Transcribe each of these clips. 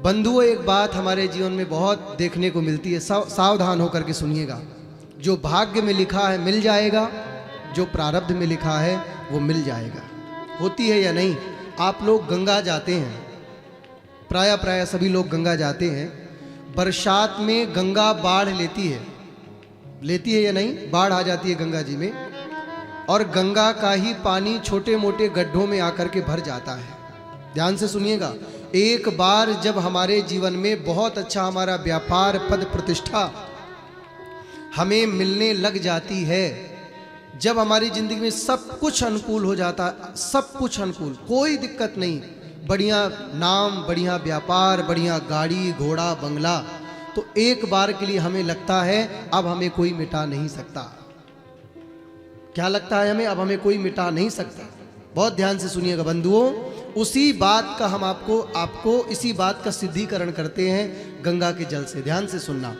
बंधुओं, एक बात हमारे जीवन में बहुत देखने को मिलती है, सावधान होकर के सुनिएगा। जो भाग्य में लिखा है मिल जाएगा, जो प्रारब्ध में लिखा है वो मिल जाएगा। होती है या नहीं? आप लोग गंगा जाते हैं, प्राय सभी लोग गंगा जाते हैं। बरसात में गंगा बाढ़ लेती है या नहीं? बाढ़ आ जाती है गंगा जी में, और गंगा का ही पानी छोटे मोटे गड्ढों में आकर के भर जाता है। ध्यान से सुनिएगा। एक बार जब हमारे जीवन में बहुत अच्छा हमारा व्यापार, पद, प्रतिष्ठा हमें मिलने लग जाती है, जब हमारी जिंदगी में सब कुछ अनुकूल हो जाता, सब कुछ अनुकूल, कोई दिक्कत नहीं, बढ़िया नाम, बढ़िया व्यापार, बढ़िया गाड़ी घोड़ा बंगला, तो एक बार के लिए हमें लगता है अब हमें कोई मिटा नहीं सकता। क्या लगता है हमें? अब हमें कोई मिटा नहीं सकता। बहुत ध्यान से सुनिएगा बंधुओं, उसी बात का हम आपको इसी बात का सिद्धिकरण करते हैं गंगा के जल से। ध्यान से सुनना।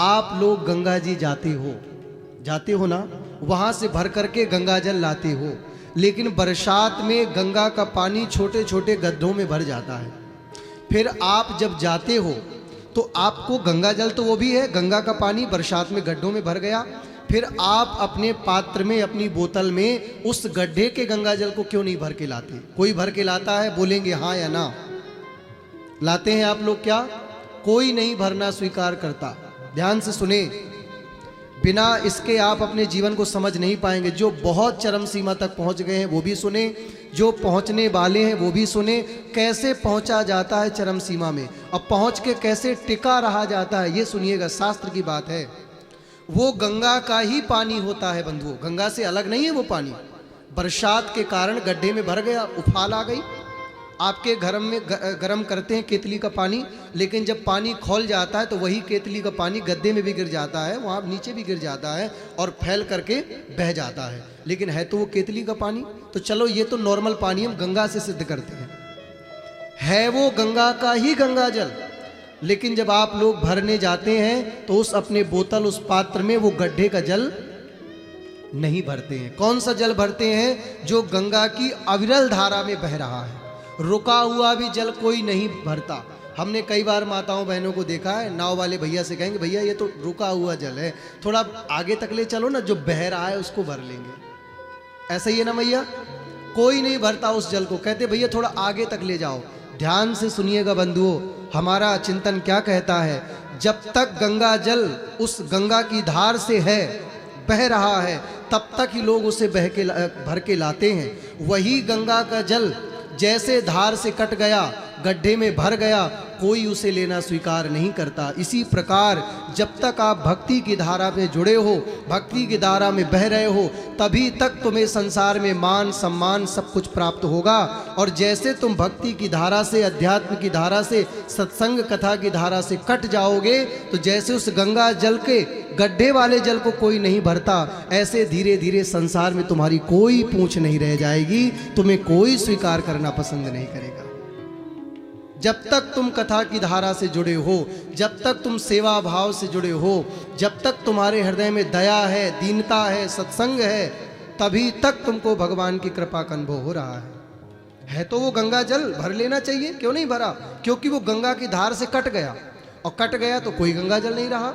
आप लोग गंगा जी जाते हो ना, वहां से भर करके गंगा जल लाते हो, लेकिन बरसात में गंगा का पानी छोटे छोटे गड्ढों में भर जाता है। फिर आप जब जाते हो तो आपको गंगा जल तो वो भी है, गंगा का पानी बरसात में गड्ढों में भर गया, फिर आप अपने पात्र में, अपनी बोतल में उस गड्ढे के गंगा जल को क्यों नहीं भर के लाते? कोई भर के लाता है? बोलेंगे हाँ या ना? लाते हैं आप लोग क्या? कोई नहीं भरना स्वीकार करता। ध्यान से सुने, बिना इसके आप अपने जीवन को समझ नहीं पाएंगे। जो बहुत चरम सीमा तक पहुंच गए हैं वो भी सुने, जो पहुंचने वाले हैं वो भी सुने। कैसे पहुंचा जाता है चरम सीमा में, अब पहुंच के कैसे टिका रहा जाता है, ये सुनिएगा। शास्त्र की बात है। वो गंगा का ही पानी होता है बंधुओं, गंगा से अलग नहीं है वो पानी। बरसात के कारण गड्ढे में भर गया, उफाल आ गई। आपके घर में गर्म करते हैं केतली का पानी, लेकिन जब पानी खौल जाता है तो वही केतली का पानी गड्ढे में भी गिर जाता है, वहाँ नीचे भी गिर जाता है और फैल करके बह जाता है, लेकिन है तो वो केतली का पानी। तो चलो ये तो नॉर्मल पानी हम गंगा से सिद्ध करते हैं, है वो गंगा का ही गंगा जल। लेकिन जब आप लोग भरने जाते हैं तो उस अपने बोतल, उस पात्र में वो गड्ढे का जल नहीं भरते हैं। कौन सा जल भरते हैं? जो गंगा की अविरल धारा में बह रहा है। रुका हुआ भी जल कोई नहीं भरता। हमने कई बार माताओं बहनों को देखा है, नाव वाले भैया से कहेंगे भैया ये तो रुका हुआ जल है, थोड़ा आगे तक ले चलो ना, जो बह रहा है उसको भर लेंगे। ऐसा ही है ना भैया? कोई नहीं भरता उस जल को, कहते भैया थोड़ा आगे तक ले जाओ। ध्यान से सुनिएगा बंधुओं, हमारा चिंतन क्या कहता है? जब तक गंगा जल उस गंगा की धार से है, बह रहा है, तब तक ही लोग उसे भर के लाते हैं। वही गंगा का जल जैसे धार से कट गया, गड्ढे में भर गया, कोई उसे लेना स्वीकार नहीं करता। इसी प्रकार जब तक आप भक्ति की धारा में जुड़े हो, भक्ति की धारा में बह रहे हो, तभी तक तुम्हें संसार में मान सम्मान सब कुछ प्राप्त होगा। और जैसे तुम भक्ति की धारा से, अध्यात्म की धारा से, सत्संग कथा की धारा से कट जाओगे, तो जैसे उस गंगा जल के गड्ढे वाले जल को कोई नहीं भरता, ऐसे धीरे धीरे संसार में तुम्हारी कोई पूंछ नहीं रह जाएगी, तुम्हें कोई स्वीकार करना पसंद नहीं करेगा। जब तक तुम कथा की धारा से जुड़े हो, जब तक तुम सेवा भाव से जुड़े हो, जब तक तुम्हारे हृदय में दया है, दीनता है, सत्संग है, तभी तक तुमको भगवान की कृपा का अनुभव हो रहा है तो वो गंगा जल भर लेना चाहिए। क्यों नहीं भरा? क्योंकि वो गंगा की धार से कट गया, और कट गया तो कोई गंगा जल नहीं रहा।